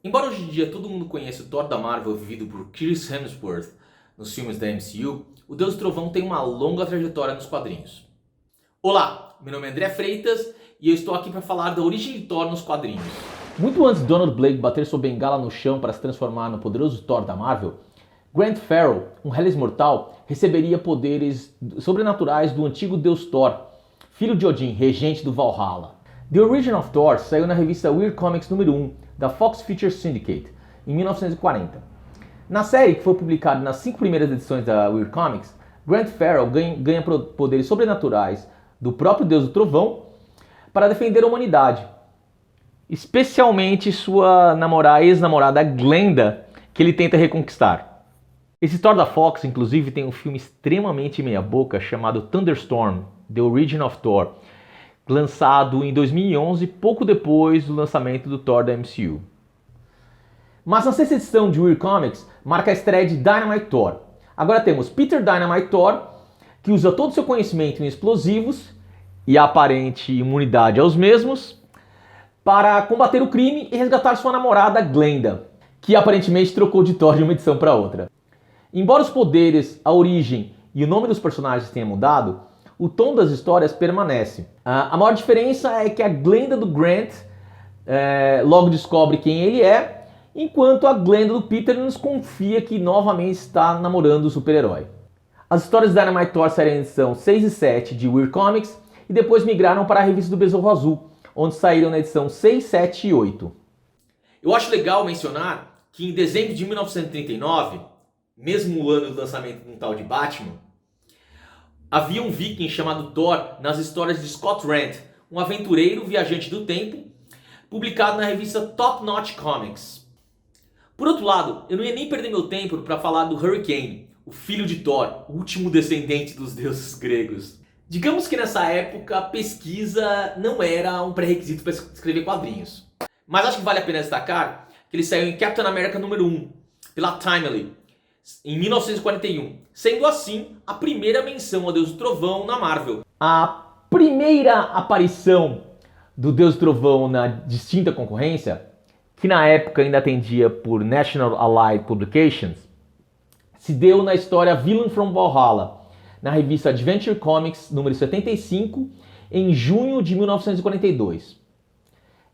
Embora hoje em dia todo mundo conheça o Thor da Marvel vivido por Chris Hemsworth nos filmes da MCU, o Deus do Trovão tem uma longa trajetória nos quadrinhos. Olá, meu nome é André Freitas e eu estou aqui para falar da origem de Thor nos quadrinhos. Muito antes de Donald Blake bater sua bengala no chão para se transformar no poderoso Thor da Marvel, Grant Farrell, um Hellis mortal, receberia poderes sobrenaturais do antigo deus Thor, filho de Odin, regente do Valhalla. The Origin of Thor saiu na revista Weird Comics número 1 da Fox Features Syndicate, em 1940. Na série, que foi publicada nas 5 primeiras edições da Weird Comics, Grant Farrell ganha poderes sobrenaturais do próprio Deus do Trovão para defender a humanidade, especialmente sua ex-namorada Glenda, que ele tenta reconquistar. Esse Thor da Fox, inclusive, tem um filme extremamente meia-boca chamado Thunderstorm, The Origin of Thor, lançado em 2011, pouco depois do lançamento do Thor da MCU. Mas na sexta edição de Weird Comics marca a estreia de Dynamite Thor. Agora temos Peter Dynamite Thor, que usa todo o seu conhecimento em explosivos e a aparente imunidade aos mesmos para combater o crime e resgatar sua namorada Glenda, que aparentemente trocou de Thor de uma edição para outra. Embora os poderes, a origem e o nome dos personagens tenham mudado, o tom das histórias permanece. A maior diferença é que a Glenda do Grant logo descobre quem ele é, enquanto a Glenda do Peter nos confia que novamente está namorando o super-herói. As histórias de Dynamite Thor saíram em edição 6 e 7 de Weird Comics e depois migraram para a revista do Besouro Azul, onde saíram na edição 6, 7 e 8. Eu acho legal mencionar que em dezembro de 1939, mesmo o ano do lançamento de um tal de Batman, havia um viking chamado Thor nas histórias de Scott Rand, um aventureiro viajante do tempo, publicado na revista Top Notch Comics. Por outro lado, eu não ia nem perder meu tempo para falar do Hurricane, o filho de Thor, o último descendente dos deuses gregos. Digamos que nessa época a pesquisa não era um pré-requisito para escrever quadrinhos. Mas acho que vale a pena destacar que ele saiu em Captain America número 1, pela Timely, em 1941, sendo assim a primeira menção ao Deus do Trovão na Marvel. A primeira aparição do Deus do Trovão na distinta concorrência, que na época ainda atendia por National Allied Publications, se deu na história Villain from Valhalla, na revista Adventure Comics número 75, em junho de 1942.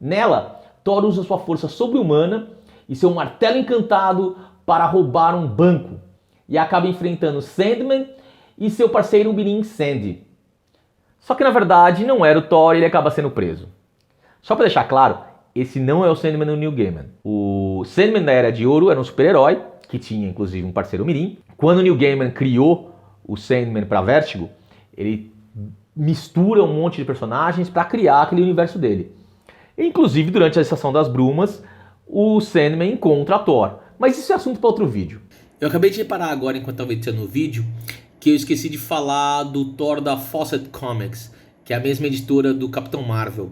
Nela, Thor usa sua força sobre-humana e seu martelo encantado para roubar um banco e acaba enfrentando Sandman e seu parceiro Mirim Sandy. Só que na verdade não era o Thor e ele acaba sendo preso. Só para deixar claro, esse não é o Sandman do Neil Gaiman. O Sandman da Era de Ouro era um super-herói, que tinha inclusive um parceiro Mirim. Quando o Neil Gaiman criou o Sandman para Vertigo, ele mistura um monte de personagens para criar aquele universo dele. Inclusive durante a Estação das Brumas, o Sandman encontra a Thor. Mas isso é assunto para outro vídeo. Eu acabei de reparar agora, enquanto estava editando o vídeo, que eu esqueci de falar do Thor da Fawcett Comics, que é a mesma editora do Capitão Marvel.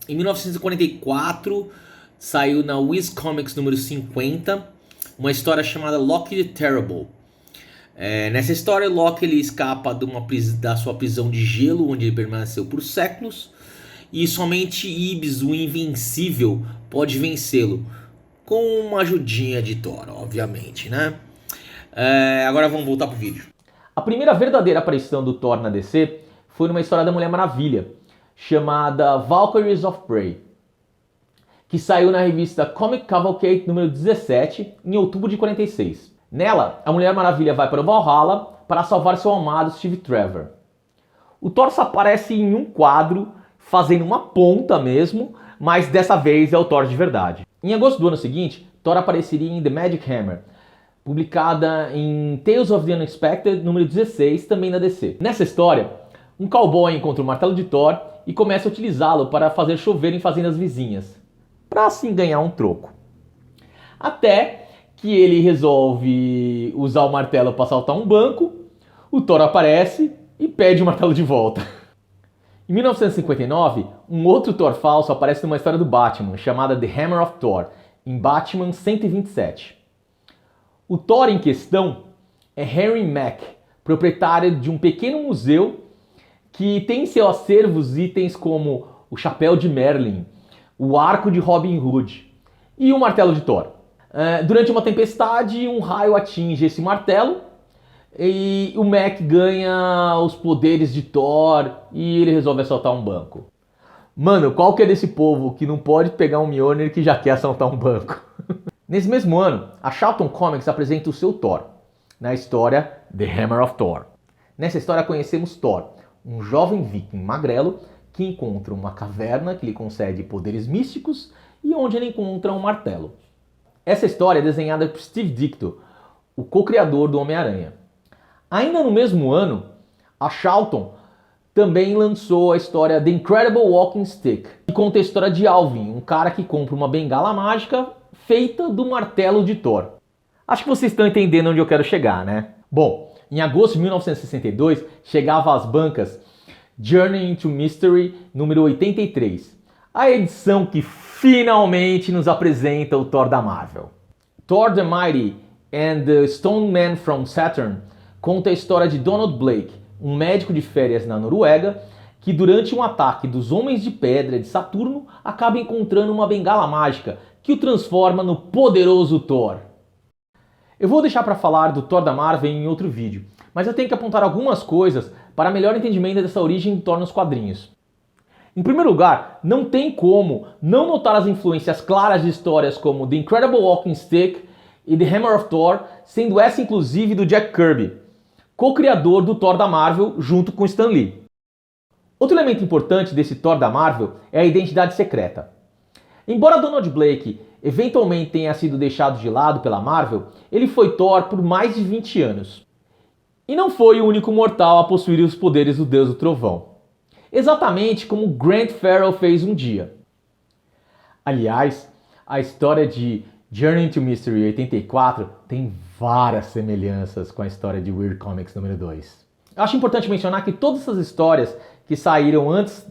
Em 1944, saiu na Wiz Comics número 50, uma história chamada Loki the Terrible. Nessa história, Loki ele escapa da sua prisão de gelo, onde ele permaneceu por séculos, e somente Ibis, o Invencível, pode vencê-lo. Com uma ajudinha de Thor, obviamente, né? Agora vamos voltar pro vídeo. A primeira verdadeira aparição do Thor na DC foi numa história da Mulher Maravilha, chamada Valkyries of Prey, que saiu na revista Comic Cavalcade número 17, em outubro de 46. Nela, a Mulher Maravilha vai para o Valhalla para salvar seu amado Steve Trevor. O Thor só aparece em um quadro, fazendo uma ponta mesmo, mas dessa vez é o Thor de verdade. Em agosto do ano seguinte, Thor apareceria em The Magic Hammer, publicada em Tales of the Unexpected, número 16, também na DC. Nessa história, um cowboy encontra o martelo de Thor e começa a utilizá-lo para fazer chover em fazendas vizinhas, para assim ganhar um troco. Até que ele resolve usar o martelo para assaltar um banco, o Thor aparece e pede o martelo de volta. Em 1959, um outro Thor falso aparece numa história do Batman, chamada The Hammer of Thor, em Batman 127. O Thor em questão é Henry Mack, proprietário de um pequeno museu que tem em seu acervo itens como o chapéu de Merlin, o arco de Robin Hood e o martelo de Thor. Durante uma tempestade, um raio atinge esse martelo e o Mac ganha os poderes de Thor e ele resolve assaltar um banco. Mano, qual que é desse povo que não pode pegar um Mjolnir que já quer assaltar um banco? Nesse mesmo ano, a Charlton Comics apresenta o seu Thor, na história The Hammer of Thor. Nessa história conhecemos Thor, um jovem viking magrelo que encontra uma caverna que lhe concede poderes místicos e onde ele encontra um martelo. Essa história é desenhada por Steve Ditko, o co-criador do Homem-Aranha. Ainda no mesmo ano, a Charlton também lançou a história The Incredible Walking Stick, que conta a história de Alvin, um cara que compra uma bengala mágica feita do martelo de Thor. Acho que vocês estão entendendo onde eu quero chegar, né? Bom, em agosto de 1962, chegava às bancas Journey into Mystery número 83, a edição que finalmente nos apresenta o Thor da Marvel. Thor the Mighty and the Stone Man from Saturn conta a história de Donald Blake, um médico de férias na Noruega, que durante um ataque dos Homens de Pedra de Saturno acaba encontrando uma bengala mágica que o transforma no poderoso Thor. Eu vou deixar para falar do Thor da Marvel em outro vídeo, mas eu tenho que apontar algumas coisas para melhor entendimento dessa origem do Thor nos quadrinhos. Em primeiro lugar, não tem como não notar as influências claras de histórias como The Incredible Walking Stick e The Hammer of Thor, sendo essa inclusive do Jack Kirby, co-criador do Thor da Marvel junto com Stan Lee. Outro elemento importante desse Thor da Marvel é a identidade secreta. Embora Donald Blake eventualmente tenha sido deixado de lado pela Marvel, ele foi Thor por mais de 20 anos. E não foi o único mortal a possuir os poderes do Deus do Trovão. Exatamente como Grant Farrell fez um dia. Aliás, a história de Journey into Mystery 84 tem várias semelhanças com a história de Weird Comics número 2. Eu acho importante mencionar que todas essas histórias que saíram antes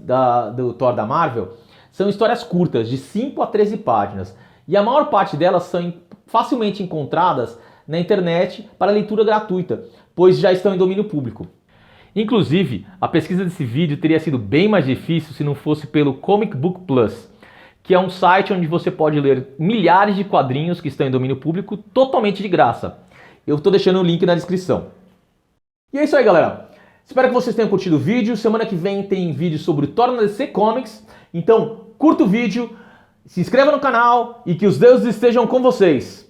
do Thor da Marvel são histórias curtas, de 5 a 13 páginas, e a maior parte delas são facilmente encontradas na internet para leitura gratuita, pois já estão em domínio público. Inclusive, a pesquisa desse vídeo teria sido bem mais difícil se não fosse pelo Comic Book Plus, que é um site onde você pode ler milhares de quadrinhos que estão em domínio público totalmente de graça. Eu estou deixando o link na descrição. E é isso aí, galera. Espero que vocês tenham curtido o vídeo. Semana que vem tem vídeo sobre o Thor na DC Comics. Então, curta o vídeo, se inscreva no canal e que os deuses estejam com vocês.